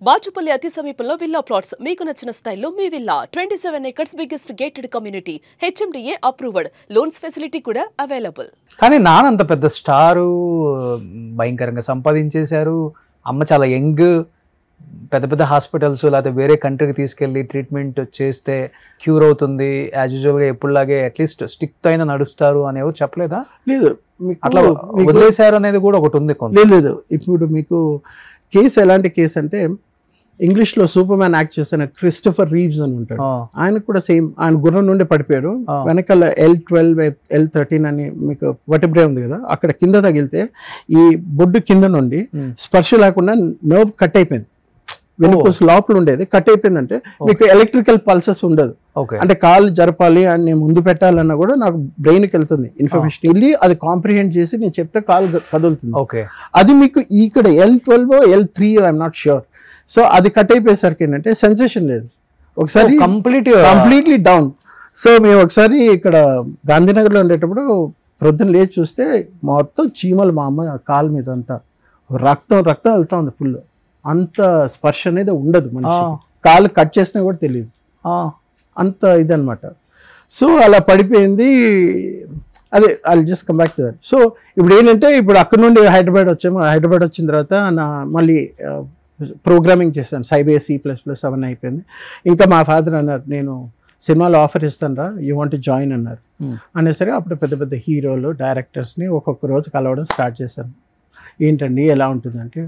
బాచుపల్లి అతి సమీపంలో villa plots మీకు నచ్చిన స్టైల్లో మీ villa 27 acres biggest gated community HMDA approved loans facility కూడా అవైలబుల్. కానీ నాన్న అంత పెద్ద స్టారు, భయంకరంగా సంపాదించేశారు. అమ్మ చాలా యంగ్, పెద్ద పెద్ద హాస్పిటల్స్ లేకపోతే వేరే కంట్రీకి తీసుకెళ్ళి ట్రీట్మెంట్ చేస్తే క్యూర్ అవుతుంది, యాజ్ యూజువల్గా ఎప్పుడులాగే అట్లీస్ట్ స్టిక్తో అయినా నడుస్తారు అనేవి చెప్పలేదా? లేదు, అట్లా వదిలేశారు అనేది కూడా ఒకటి ఉంది. లేదు, ఇప్పుడు మీకు కేసు ఎలాంటి కేసు అంటే ఇంగ్లీష్లో సూపర్ మ్యాన్ యాక్ట్ చేసిన క్రిస్టోఫర్ రీవ్స్ అని ఉంటాడు. ఆయన కూడా సేమ్, ఆయన గుర్రం నుండి పడిపోయాడు. వెనకాల L12 L13 అని మీకు వర్టిబ్రే ఉంది కదా, అక్కడ కింద తగిలితే ఈ బొడ్డు కింద నుండి స్పర్శ లేకుండా నర్వ్ కట్ అయిపోయింది. వెనుకోస లోపల ఉండేది కట్ అయిపోయిందంటే మీకు ఎలక్ట్రికల్ పల్సెస్ ఉండదు. అంటే కాలు జరపాలి అని ముందు పెట్టాలన్నా కూడా నాకు బ్రెయిన్కి వెళ్తుంది ఇన్ఫర్మేషన్, వెళ్ళి అది కాంప్రిహెండ్ చేసి నేను చెప్తే కాలు కదులుతుంది. అది మీకు ఇక్కడ L12 L3 I'm not sure. So అది కట్ అయిపోయేసరికి ఏంటంటే సెన్సేషన్ లేదు, ఒకసారి కంప్లీట్లీ డౌన్. సో మేము ఒకసారి ఇక్కడ గాంధీనగర్లో ఉండేటప్పుడు ప్రొద్దున లేచి చూస్తే మొత్తం చీమలు మా అమ్మ కాలు మీద అంతా రక్తం వెళ్తా ఉంది ఫుల్. అంత స్పర్శ అనేది ఉండదు మనిషి, కాలు కట్ చేసినా కూడా తెలియదు, అంత ఇదనమాట. సో అలా పడిపోయింది. అదే I just come back to that. So ఇప్పుడు ఏంటంటే ఇప్పుడు అక్కడ నుండి హైదరాబాద్ వచ్చాము. హైదరాబాద్ వచ్చిన తర్వాత మళ్ళీ ప్రోగ్రామింగ్ చేశాను, సైబే C++ అవన్నీ అయిపోయింది. ఇంకా మా ఫాదర్ అన్నారు, నేను సినిమాలో ఆఫర్ ఇస్తాను రా, యూ వాంట్ టు జాయిన్ అన్నారు. అనేసరికి అప్పుడు పెద్ద పెద్ద హీరోలు డైరెక్టర్స్ని ఒక్కొక్క రోజు కలవడం స్టార్ట్ చేశాను. ఏంటండి ఎలా ఉంటుందంటే,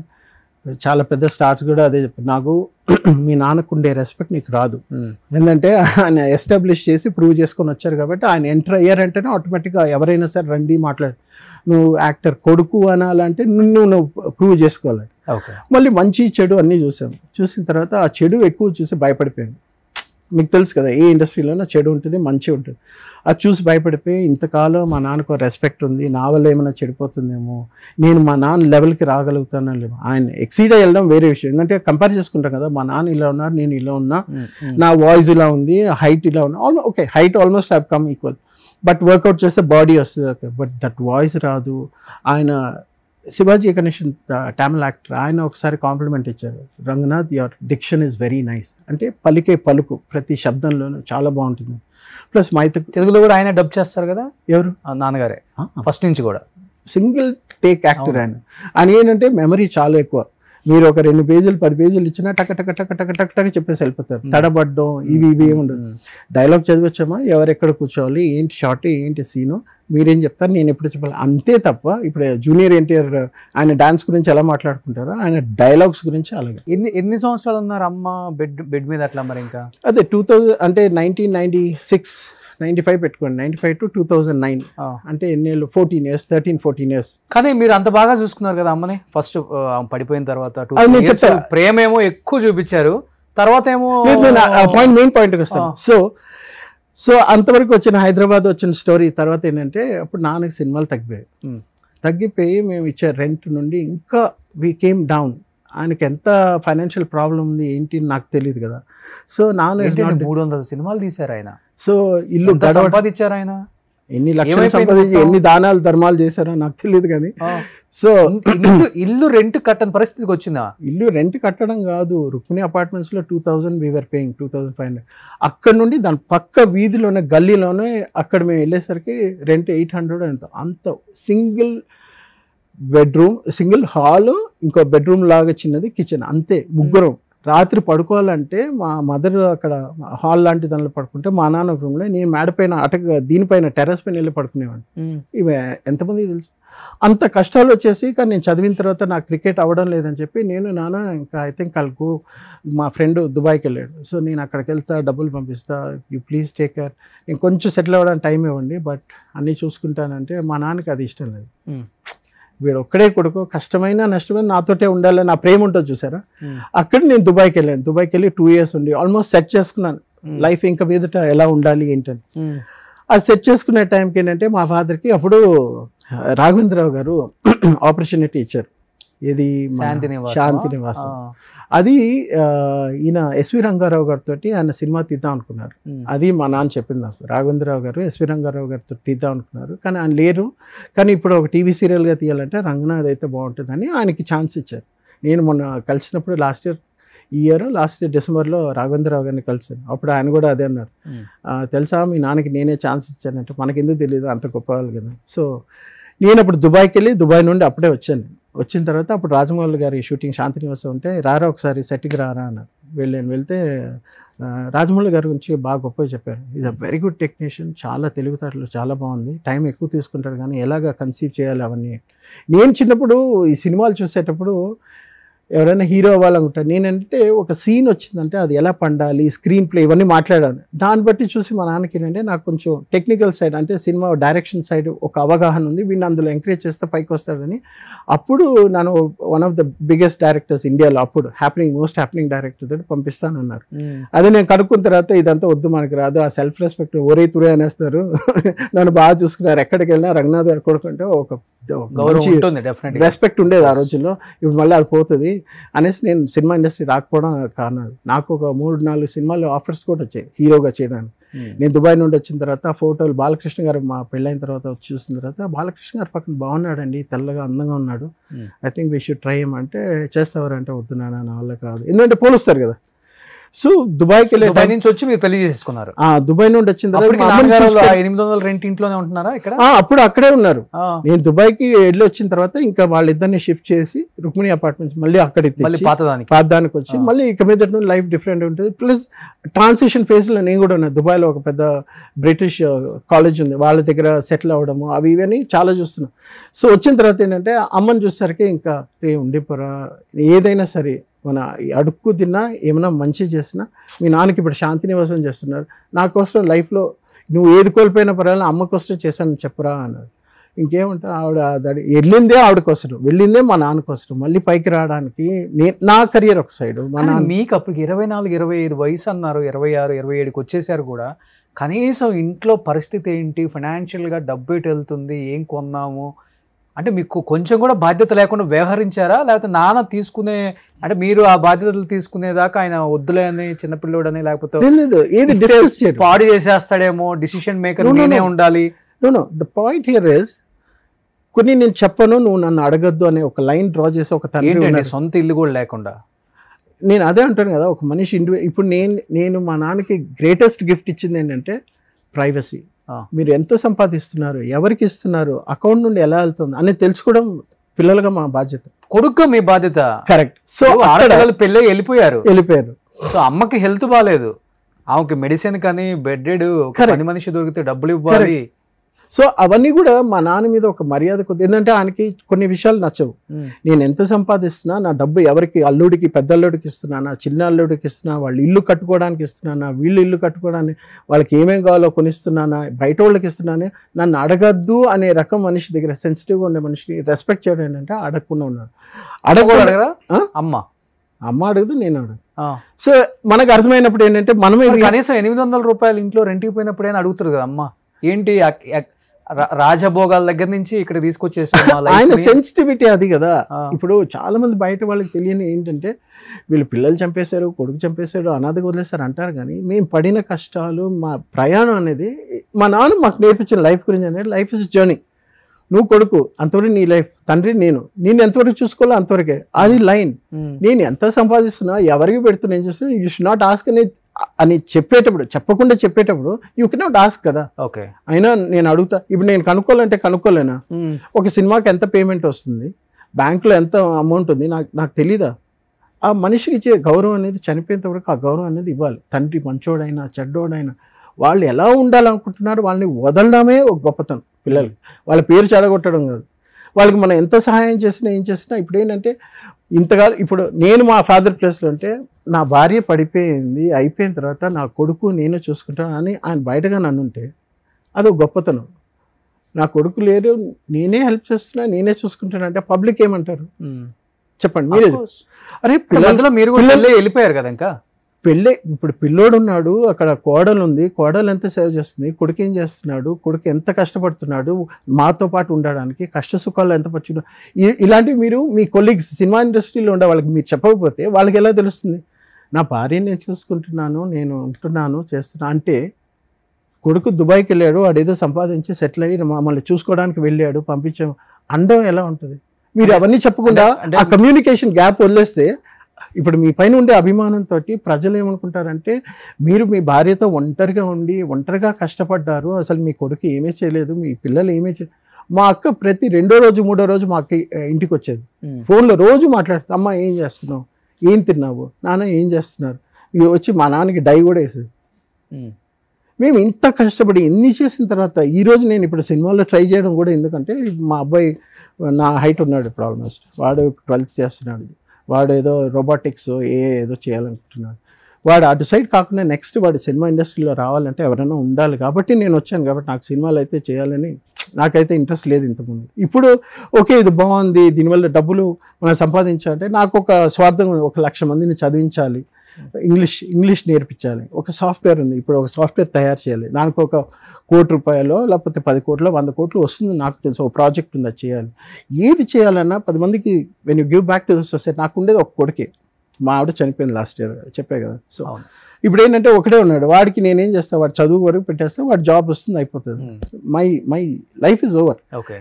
చాలా పెద్ద స్టార్స్ కూడా అదే చెప్పారు, నాకు మీ నాన్నకు ఉండే రెస్పెక్ట్ నీకు రాదు. ఎందుకంటే ఆయన ఎస్టాబ్లిష్ చేసి ప్రూవ్ చేసుకొని వచ్చారు కాబట్టి ఆయన ఎంటర్ అయ్యారంటేనే ఆటోమేటిక్గా ఎవరైనా సరే రండి మాట్లాడు, నువ్వు యాక్టర్ కొడుకు అనాలంటే నువ్వు ప్రూవ్ చేసుకోవాలి. మళ్ళీ మంచి చెడు అన్నీ చూసాము. చూసిన తర్వాత ఆ చెడు ఎక్కువ చూసి భయపడిపోయాను. మీకు తెలుసు కదా, ఏ ఇండస్ట్రీలోనే చెడు ఉంటుంది, మంచి ఉంటుంది. అది చూసి భయపడిపోయి ఇంతకాలం మా నాన్నకు రెస్పెక్ట్ ఉంది, నా వల్ల ఏమైనా చెడిపోతుందేమో, నేను మా నాన్న లెవెల్కి రాగలుగుతానో లేమో. ఆయన ఎక్సీడ్ అయ్యి వెళ్ళడం వేరే విషయం. ఎందుకంటే కంపేర్ చేసుకుంటాం కదా, మా నాన్న ఇలా ఉన్నారు, నేను ఇలా ఉన్నా, నా వాయిస్ ఇలా ఉంది, హైట్ ఇలా ఉన్నా. Okay, height almost have come equal, but workout చేస్తే బాడీ వస్తుంది. ఓకే, బట్ దట్ వాయిస్ రాదు. ఆయన శివాజీ గణేషన్ తమిళ్ యాక్టర్, ఆయన ఒకసారి కాంప్లిమెంట్ ఇచ్చారు, Ranganath your diction is very nice. అంటే పలికే పలుకు ప్రతి శబ్దంలోనూ చాలా బాగుంటుంది. ప్లస్ తెలుగులో కూడా ఆయన డబ్ చేస్తారు కదా. ఎవరు? నాన్నగారే ఫస్ట్ నుంచి కూడా సింగిల్ టేక్ యాక్టర్ ఆయన. ఆయన ఏంటంటే మెమరీ చాలా ఎక్కువ. మీరు ఒక 2 పేజీలు 10 పేజీలు ఇచ్చినా టక టక టక టక టక టక చెప్పేసి వెళ్ళిపోతారు. తడబడ్డం ఇవి ఏముండదు. డైలాగ్ చదివచ్చామా, ఎవరెక్కడ కూర్చోవాలి, ఏంటి షార్ట్, ఏంటి సీను, మీరేం చెప్తారు, నేను ఎప్పుడు చెప్పాలి, అంతే తప్ప. ఇప్పుడు జూనియర్ ఎన్టీఆర్ ఆయన డాన్స్ గురించి ఎలా మాట్లాడుకుంటారో ఆయన డైలాగ్స్ గురించి అలాగే. ఎన్ని సంవత్సరాలు ఉన్నారు అమ్మ బెడ్ మీద అట్లా? మరి ఇంకా అదే 2000 అంటే 1996 95 పెట్టుకోండి, 95 to 2009 అంటే ఎన్నేళ్ళు, 14 years 13-14 years. కానీ మీరు అంత బాగా చూసుకున్నారు కదా అమ్మని. ఫస్ట్ పడిపోయిన తర్వాత ప్రేమ ఏమో ఎక్కువ చూపించారు, తర్వాత ఏమో మెయిన్ పాయింట్కి వస్తాను. సో అంతవరకు వచ్చిన హైదరాబాద్ వచ్చిన స్టోరీ తర్వాత ఏంటంటే, అప్పుడు నాన్నకి సినిమాలు తగ్గిపోయి మేము ఇచ్చే రెంట్ నుండి ఇంకా వీ కేమ్ డౌన్. ఆయనకి ఎంత ఫైనాన్షియల్ ప్రాబ్లం ఉంది ఏంటి నాకు తెలియదు కదా. సో నాన్న 300 సినిమాలు తీశారు ఆయన. సో ఇల్లు సంపాదించారు ఆయన, ఎన్ని లక్షలు సంపాదించి ఎన్ని దానాలు ధర్మాలు చేశారో నాకు తెలియదు కానీ. సో ఇల్లు రెంట్ కట్టని పరిస్థితికి వచ్చిందా? ఇల్లు రెంట్ కట్టడం కాదు, రుక్మిణి అపార్ట్మెంట్స్లో 2000 వీఆర్ పేయింగ్ 2500. అక్కడ నుండి దాని పక్క వీధిలోనే గల్లీలోనే అక్కడ మేము వెళ్ళేసరికి రెంట్ 800 అంత సింగిల్ బెడ్రూమ్, సింగిల్ హాలు, ఇంకో బెడ్రూమ్ లాగా చిన్నది కిచెన్, అంతే. ముగ్గురం రాత్రి పడుకోవాలంటే మా మదర్ అక్కడ హాల్ లాంటి దానిలో పడుకుంటే, మా నాన్న ఒక రూమ్లో, నేను మేడపైన దీనిపైన టెర్రస్ పైన వెళ్ళి పడుకునేవాడిని. ఇవి ఎంతమందికి తెలుసు. అంత కష్టాలు వచ్చేసి, కానీ నేను చదివిన తర్వాత నాకు క్రికెట్ అవ్వడం లేదని చెప్పి నేను నాన్న ఇంకా ఐ థింక్ కలుగు మా ఫ్రెండ్ దుబాయ్కి వెళ్ళాడు. సో నేను అక్కడికి వెళ్తా, డబ్బులు పంపిస్తా, యూ ప్లీజ్ టేక్ కేర్, నేను కొంచెం సెటిల్ అవ్వడానికి టైం ఇవ్వండి, బట్ అన్నీ చూసుకుంటానంటే మా నాన్నకి అది ఇష్టం లేదు. వీడు ఒక్కడే కొడుకు, కష్టమైనా నష్టమైనా నాతోటే ఉండాలని నా ప్రేమ ఉంటుంది చూసారా. అక్కడ నేను దుబాయ్కి వెళ్ళాను. దుబాయ్కి వెళ్ళి 2 years ఉండి ఆల్మోస్ట్ సెట్ చేసుకున్నాను లైఫ్ ఇంకా మీదట ఎలా ఉండాలి ఏంటని. అది సెట్ చేసుకునే టైంకి ఏంటంటే మా ఫాదర్కి అప్పుడు రాఘవేంద్రరావు గారు ఆపర్చునిటీ ఇచ్చారు. ఇది శాంతి నివాసం. అది ఈయన ఎస్వి రంగారావు గారితో ఆయన సినిమా తీద్దాం అనుకున్నారు. అది మా నాన్న చెప్పింది నాకు, రాఘవేంద్రరావు గారు ఎస్వి రంగారావు గారితో తీద్దాం అనుకున్నారు, కానీ ఆయన లేరు. కానీ ఇప్పుడు ఒక టీవీ సీరియల్గా తీయాలంటే రంగనాథ్ అయితే బాగుంటుందని ఆయనకి ఛాన్స్ ఇచ్చారు. నేను మొన్న కలిసినప్పుడు లాస్ట్ ఇయర్ ఇయర్ లాస్ట్ డిసెంబర్లో రాఘవేంద్రరావు గారిని కలిసాను. అప్పుడు ఆయన కూడా అదే అన్నారు, తెలుసా మీ నాన్నకి నేనే ఛాన్స్ ఇచ్చానంటే మనకెందుకు తెలియదు అంత గొప్ప వాళ్ళు కదా. సో నేను అప్పుడు దుబాయ్కి వెళ్ళి దుబాయ్ నుండి అప్పుడే వచ్చాను. వచ్చిన తర్వాత అప్పుడు రాజమౌళి గారి షూటింగ్ శాంతినివాసం ఉంటే రారా ఒకసారి సెట్కి రారా అన్నారు. వెళ్తే రాజమౌళి గారి గురించి బాగా గొప్పగా చెప్పారు. Is a very good technician, చాలా తెలివితేటలు చాలా బాగుంది, టైం ఎక్కువ తీసుకుంటాడు కానీ ఎలాగ కన్సీవ్ చేయాలి అవన్నీ. నేను చిన్నప్పుడు ఈ సినిమాలు చూసేటప్పుడు ఎవరైనా హీరో అవ్వాలనుకుంటారు. నేనంటే ఒక సీన్ వచ్చిందంటే అది ఎలా పండాలి, స్క్రీన్ ప్లే ఇవన్నీ మాట్లాడాలి. దాన్ని బట్టి చూసి మా నాన్నకి ఏంటంటే నాకు కొంచెం టెక్నికల్ సైడ్ అంటే సినిమా డైరెక్షన్ సైడ్ ఒక అవగాహన ఉంది, వీడిని అందులో ఎంకరేజ్ చేస్తే పైకి వస్తాడని. అప్పుడు నన్ను one of the biggest directors ఇండియాలో అప్పుడు మోస్ట్ హ్యాపెనింగ్ డైరెక్టర్ తోటి పంపిస్తానన్నారు. అదే నేను కనుక్కున్న తర్వాత ఇదంతా వద్దు మనకి రాదు, ఆ సెల్ఫ్ రెస్పెక్ట్ ఒరే తురే అనేస్తారు, నన్ను బాగా చూసుకున్నారు, ఎక్కడికి వెళ్ళినా రంగనాథ్ గారు కొడుకుంటే ఒక రెస్పెక్ట్ ఉండేది ఆ రోజుల్లో. ఇప్పుడు మళ్ళీ అది పోతుంది అనేసి నేను సినిమా ఇండస్ట్రీ రాకపోవడం కారణం. నాకు ఒక 3-4 సినిమాలు ఆఫర్స్ కూడా వచ్చాయి హీరోగా చేయడానికి. నేను దుబాయ్ నుండి వచ్చిన తర్వాత ఫోటోలు బాలకృష్ణ గారు మా పెళ్ళైన తర్వాత వచ్చి చూసిన తర్వాత బాలకృష్ణ గారు పక్కన బాగున్నాడండి, తెల్లగా అందంగా ఉన్నాడు, I think we should try అంటే చేస్తావారంటే వద్దు నాన్న నా వల్ల కాదు, ఎందుకంటే పోలుస్తారు కదా. సో దుబాయ్కి వెళ్ళి దుబాయ్ నుంచి వచ్చి మీరు పెళ్లి చేసుకున్నారు. దుబాయ్ నుండి వచ్చిన తర్వాత 800 రెంట్ ఇంట్లోనే ఉంటున్నారా ఇక్కడ? అప్పుడు అక్కడే ఉన్నారు. నేను దుబాయ్కి వెళ్ళి వచ్చిన తర్వాత ఇంకా వాళ్ళిద్దరిని షిఫ్ట్ చేసి రుక్మిణి అపార్ట్మెంట్స్ మళ్ళీ అక్కడికి పాతదానికి వచ్చి మళ్ళీ ఇక మీద లైఫ్ డిఫరెంట్ ఉంటుంది. ప్లస్ ట్రాన్సిషన్ ఫేజ్ లో నేను కూడా ఉన్నాను. దుబాయ్లో ఒక పెద్ద బ్రిటిష్ కాలేజ్ ఉంది, వాళ్ళ దగ్గర సెటిల్ అవ్వడము అవి ఇవన్నీ చాలా చూస్తున్నాను. సో వచ్చిన తర్వాత ఏంటంటే అమ్మని చూసేసరికి ఇంకా ఉండిపోరా, ఏదైనా సరే మన అడుక్కు తిన్నా ఏమైనా మంచి చేసినా, మీ నాన్నకి ఇప్పుడు శాంతినివాసం చేస్తున్నారు, నా కోసం లైఫ్లో నువ్వు ఏది కోల్పోయినా పర్వాలేదు అమ్మ కోసం చేశాను చెప్పరా అన్నారు. ఇంకేమంటా ఆవిడ వెళ్ళిందే ఆవిడ కోసం, వెళ్ళిందే మా నాన్న కోసం, మళ్ళీ పైకి రావడానికి నా కెరియర్ ఒక సైడ్. మా నాన్న మీకు అప్పుడు 24-25 వయసు అన్నారు, 26-27కి వచ్చేసారు కూడా. కనీసం ఇంట్లో పరిస్థితి ఏంటి, ఫైనాన్షియల్గా డబ్బు ఎటు వెళ్తుంది, ఏం కొన్నాము అంటే మీకు కొంచెం కూడా బాధ్యత లేకుండా వ్యవహరించారా? లేకపోతే నాన్న తీసుకునే అంటే మీరు ఆ బాధ్యతలు తీసుకునేదాకా ఆయన వద్దులే అని చిన్నపిల్లోడని లేకపోతే పాడు చేసేస్తాడేమో, డిసిషన్ మేకర్ నేనే ఉండాలి? Know the point here is కొన్ని నేను చెప్పను నువ్వు నన్ను అడగద్దు అనే ఒక లైన్ డ్రా చేసి ఒక తండ్రి సొంత ఇల్లు కూడా లేకుండా. నేను అదే అంటాను కదా, ఒక మనిషి ఇప్పుడు నేను మా నాన్నకి గ్రేటెస్ట్ గిఫ్ట్ ఇచ్చింది ఏంటంటే ప్రైవసీ. మీరు ఎంత సంపాదిస్తున్నారు, ఎవరికి ఇస్తున్నారు, అకౌంట్ నుండి ఎలా వెళ్తుంది అని తెలుసుకోవడం పిల్లలుగా మా బాధ్యత, కొడుకు మీ బాధ్యత. కరెక్ట్. సో ఆడపిల్లలు పెళ్ళి వెళ్ళిపోయారు. సో అమ్మకి హెల్త్ బాగాలేదు, ఆమెకి మెడిసిన్ కానీ బెడ్ 10 మనిషి దొరికితే డబ్బులు ఇవ్వాలి. సో అవన్నీ కూడా మా నాన్న మీద ఒక మర్యాద కొద్ది, ఏంటంటే ఆయనకి కొన్ని విషయాలు నచ్చవు. నేను ఎంత సంపాదిస్తున్నా, నా డబ్బు ఎవరికి, అల్లుడికి పెద్ద అల్లుడికి ఇస్తున్నానా, చిన్న అల్లుడికి ఇస్తున్నా, వాళ్ళు ఇల్లు కట్టుకోవడానికి ఇస్తున్నానా, వీళ్ళు ఇల్లు కట్టుకోవడానికి వాళ్ళకి ఏమేం కావాలో కొనిస్తున్నానా, బయట వాళ్ళకి ఇస్తున్నానే, నన్ను అడగద్దు అనే రకం మనిషి దగ్గర, సెన్సిటివ్గా ఉండే మనిషిని రెస్పెక్ట్ చేయడం ఏంటంటే అడగకుండా ఉన్నాడు. అడగరా అమ్మ అడగదు, నేను అడగదు. సో మనకు అర్థమైనప్పుడు ఏంటంటే మనమే కనీసం 800 రూపాయలు ఇంట్లో రెంట్కి పోయినప్పుడు అయినా అడుగుతారు కదా అమ్మ, ఏంటి రాజభోగాల దగ్గర నుంచి ఇక్కడ తీసుకొచ్చేసారు. ఆయన సెన్సిటివిటీ అది కదా. ఇప్పుడు చాలా మంది బయట వాళ్ళకి తెలియని ఏంటంటే వీళ్ళు పిల్లలు చంపేశారు, కొడుకు చంపేశారు, అనాథగా వదిలేశారు అంటారు. కానీ మేము పడిన కష్టాలు, మా ప్రయాణం అనేది మా నాన్న మాకు నేర్పించిన లైఫ్ గురించి అనేది లైఫ్ ఇస్ జర్నీ. నువ్వు కొడుకు అంతవరకు నీ లైఫ్, తండ్రి నేను ఎంతవరకు చూసుకోవాలో అంతవరకే, అది లైన్. నేను ఎంత సంపాదిస్తున్నా, ఎవరికి పెడుతున్నా, ఏం చేస్తున్నా, యూ షుడ్ నాట్ ఆస్క్ అని చెప్పేటప్పుడు, చెప్పకుండా చెప్పేటప్పుడు యూ కెన్ నాట్ ఆస్క్ కదా. ఓకే, అయినా నేను అడుగుతా. ఇప్పుడు నేను కనుక్కోవాలంటే కనుక్కోలేనా? ఒక సినిమాకి ఎంత పేమెంట్ వస్తుంది, బ్యాంకులో ఎంత అమౌంట్ ఉంది, నాకు తెలీదా? ఆ మనిషికి ఇచ్చే గౌరవం అనేది చనిపోయేంత వరకు ఆ గౌరవం అనేది ఇవ్వాలి. తండ్రి మంచోడైనా చెడ్డోడైనా వాళ్ళు ఎలా ఉండాలనుకుంటున్నారు వాళ్ళని వదలడమే ఒక గొప్పతనం. పిల్లలకి వాళ్ళ పేరు చెడగొట్టడం కాదు. వాళ్ళకి మనం ఎంత సహాయం చేసినా ఏం చేసినా ఇప్పుడు ఏంటంటే ఇంతకాలం, ఇప్పుడు నేను మా ఫాదర్ ప్లేస్లో ఉంటే నా భార్య పడిపోయింది, అయిపోయిన తర్వాత నా కొడుకు నేను చూసుకుంటాను అని ఆయన బయటగా నన్నుంటే అదొక గొప్పతనం. నా కొడుకు లేరు, నేనే హెల్ప్ చేస్తున్నా, నేనే చూసుకుంటాను అంటే పబ్లిక్ ఏమంటారు చెప్పండి మీరే. అరే పిల్లలు మీరు వెళ్ళిపోయారు కదా, ఇంకా పెళ్ళే. ఇప్పుడు పిల్లోడు ఉన్నాడు, అక్కడ కోడలు ఉంది, కోడలు ఎంత సేవ్ చేస్తుంది, కొడుకు ఏం చేస్తున్నాడు, కొడుకు ఎంత కష్టపడుతున్నాడు మాతో పాటు ఉండడానికి, కష్ట సుఖాలు ఎంత పచ్చుడు, ఇలాంటివి మీరు మీ కొలీగ్స్ సినిమా ఇండస్ట్రీలో ఉండే వాళ్ళకి మీరు చెప్పకపోతే వాళ్ళకి ఎలా తెలుస్తుంది? నా భార్యని నేను చూసుకుంటున్నాను, నేను ఉంటున్నాను, చేస్తున్నా అంటే. కొడుకు దుబాయ్కి వెళ్ళాడు, వాడేదో సంపాదించి సెటిల్ అయ్యి మమ్మల్ని చూసుకోవడానికి వెళ్ళాడు, పంపించాము, అండం ఎలా ఉంటుంది? మీరు అవన్నీ చెప్పకుండా ఆ కమ్యూనికేషన్ గ్యాప్ వదిలేస్తే ఇప్పుడు మీ పైన ఉండే అభిమానంతో ప్రజలు ఏమనుకుంటారంటే మీరు మీ భార్యతో ఒంటరిగా ఉండి ఒంటరిగా కష్టపడ్డారు, అసలు మీ కొడుకు ఏమీ చేయలేదు, మీ పిల్లలు ఏమీ చేయలేదు. మా అక్క ప్రతి 2వ రోజు 3వ రోజు మా అక్క ఇంటికి వచ్చేది, ఫోన్లో రోజు మాట్లాడుతుంది. అమ్మ ఏం చేస్తున్నావు, ఏం తిన్నావు, నాన్న ఏం చేస్తున్నారు, ఇవి వచ్చి మా నాన్నకి డై కూడా వేసేది. మేము ఇంత కష్టపడి ఎన్ని చేసిన తర్వాత ఈరోజు నేను ఇప్పుడు సినిమాలో ట్రై చేయడం కూడా ఎందుకంటే మా అబ్బాయి నా హైట్ ఉన్నాడు ఇప్పుడు ఆల్మోస్ట్, వాడు 12th చేస్తున్నాడు, వాడు ఏదో రోబోటిక్స్ ఏదో చేయాలనుకుంటున్నాడు. వాడు అటు సైడ్ కాకుండా నెక్స్ట్ వాడు సినిమా ఇండస్ట్రీలో రావాలంటే ఎవరైనా ఉండాలి కాబట్టి నేను వచ్చాను. కాబట్టి నాకు సినిమాలు అయితే చేయాలని నాకైతే ఇంట్రెస్ట్ లేదు ఇంతకుముందు. ఇప్పుడు ఓకే ఇది బాగుంది, దీనివల్ల డబ్బులు మనం సంపాదించాలంటే నాకు ఒక స్వార్థం, 1,00,000 మందిని చదివించాలి, ఇంగ్లీష్ నేర్పించాలి. ఒక సాఫ్ట్వేర్ ఉంది, ఇప్పుడు ఒక సాఫ్ట్వేర్ తయారు చేయాలి, దానికి ఒక 1 కోటి రూపాయలు లేకపోతే 10 కోట్లు 100 కోట్లు వస్తుంది నాకు తెలుసు. ఒక ప్రాజెక్ట్ ఉంది, అది చేయాలి. ఏది చేయాలన్నా 10 మందికి when you give back to the society. నాకు ఉండేది ఒక కొడుకే, మా ఆవిడ చనిపోయింది లాస్ట్ ఇయర్, చెప్పే కదా. సో ఇప్పుడు ఏంటంటే ఒకటే ఉన్నాడు, వాడికి నేనేం చేస్తాను, వాడు చదువు వరకు పెట్టేస్తే వాడు జాబ్ వస్తుంది, అయిపోతుంది. My life is over.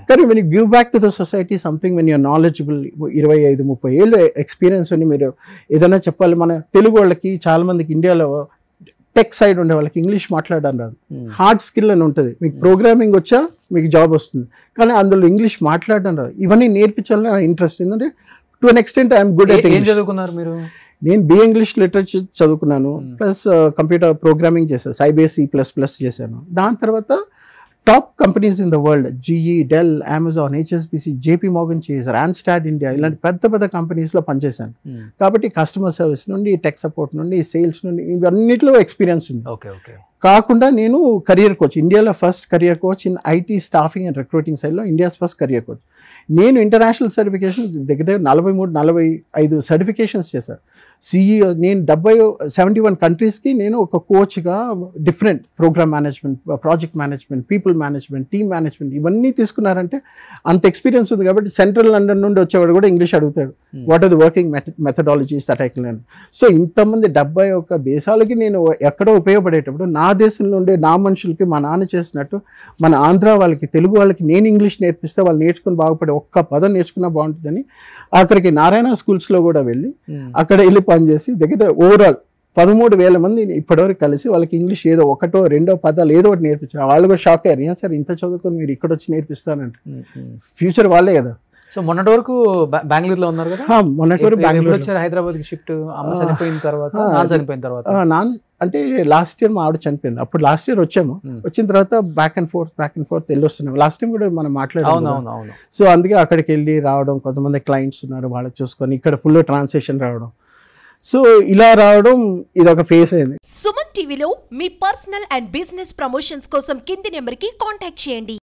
కానీ when you give back to the society something, when you're knowledgeable, 25-30 ఏళ్ళు ఎక్స్పీరియన్స్ అని మీరు ఏదైనా చెప్పాలి. మన తెలుగు వాళ్ళకి చాలా మందికి ఇండియాలో టెక్ సైడ్ ఉండే వాళ్ళకి ఇంగ్లీష్ మాట్లాడడం రాదు, హార్డ్ స్కిల్ అని ఉంటుంది. మీకు ప్రోగ్రామింగ్ వచ్చా మీకు జాబ్ వస్తుంది, కానీ అందులో ఇంగ్లీష్ మాట్లాడడం రాదు. ఇవన్నీ నేర్పించాలని ఇంట్రెస్ట్. ఏంటంటే to an extent I'm good at English. చదువుకున్నారు మీరు? నేను BA ఇంగ్లీష్ లిటరేచర్ చదువుకున్నాను, ప్లస్ కంప్యూటర్ ప్రోగ్రామింగ్ చేశాను, సైబర్ C++ చేశాను. దాని తర్వాత top companies in the world, GE, Dell, Amazon, HSBC, JP Morgan Chase, Randstad India, ఇలాంటి పెద్ద పెద్ద కంపెనీస్లో పనిచేశాను. కాబట్టి కస్టమర్ సర్వీస్ నుండి, టెక్ సపోర్ట్ నుండి, సేల్స్ నుండి, ఇవన్నిటిలో ఎక్స్పీరియన్స్ ఉంది. కాకుండా నేను కెరియర్ కోచ్, ఇండియాలో first career coach in IT staffing and recruiting సైడ్లో ఇండియాస్ ఫస్ట్ కెరియర్ కోచ్. నేను ఇంటర్నేషనల్ సర్టిఫికేషన్స్ దగ్గర 43-45 సర్టిఫికేషన్స్ చేశాను. CEO నేను 71 కంట్రీస్కి నేను ఒక కోచ్గా different program management, project management, people management, team management ఇవన్నీ తీసుకున్నారంటే అంత ఎక్స్పీరియన్స్ ఉంది. కాబట్టి సెంట్రల్ లండన్ నుండి వచ్చేవాడు కూడా ఇంగ్లీష్ అడుగుతాడు, what are the working methodologies that I can learn. So ఇంతమంది 71 దేశాలకి నేను ఎక్కడో ఉపయోగపడేటప్పుడు నా దేశంలో ఉండే నా మనుషులకి మా నాన్న చేసినట్టు మన ఆంధ్ర వాళ్ళకి, తెలుగు వాళ్ళకి నేను ఇంగ్లీష్ నేర్పిస్తే వాళ్ళు నేర్చుకుని బాగుపడే ఒక్క పదం నేర్చుకున్నా బాగుంటుందని అక్కడికి నారాయణ స్కూల్స్లో కూడా వెళ్ళి అక్కడ వెళ్ళి పనిచేసి దగ్గర ఓవరాల్ 13,000 మంది ఇప్పటివరకు కలిసి వాళ్ళకి ఇంగ్లీష్ ఏదో 1-2 పదాలు ఏదో ఒకటి నేర్పించారు. వాళ్ళు కూడా షాక్ అయ్యారు, ఏం సార్ ఇంత చదువుకొని మీరు ఇక్కడ వచ్చి నేర్పిస్తానంటే. ఫ్యూచర్ వాళ్ళే కదా. సో మొన్నటి వరకు బెంగళూరులో ఉన్నారు కదా? మొన్నటి వరకు బెంగళూరు వచ్చారు, హైదరాబాద్కి షిఫ్ట్. అమ్మ చనిపోయిన తర్వాత, నాన్న చనిపోయిన తర్వాత. నాన్న అంటే లాస్ట్ ఇయర్ మా ఆవిడ చనిపోయింది, అప్పుడు లాస్ట్ ఇయర్ వచ్చాము. వచ్చిన తర్వాత బ్యాక్ అండ్ ఫోర్త్ వెళ్ళి వస్తున్నాము. లాస్ట్ టైం కూడా మనం మాట్లాడాము. సో అందుకే అక్కడికి వెళ్ళి రావడం, కొంతమంది క్లయింట్స్ ఉన్నారు వాళ్ళకి చూసుకొని ఇక్కడ ఫుల్ ట్రాన్సాక్షన్ రావడం. సో ఇలా రావడం ఇది ఒక ఫేస్ అయింది. సుమన్ టీవీలో మీ పర్సనల్ అండ్ బిజినెస్ ప్రమోషన్స్ కోసం కింది నెంబర్కి కాంటాక్ట్ చేయండి.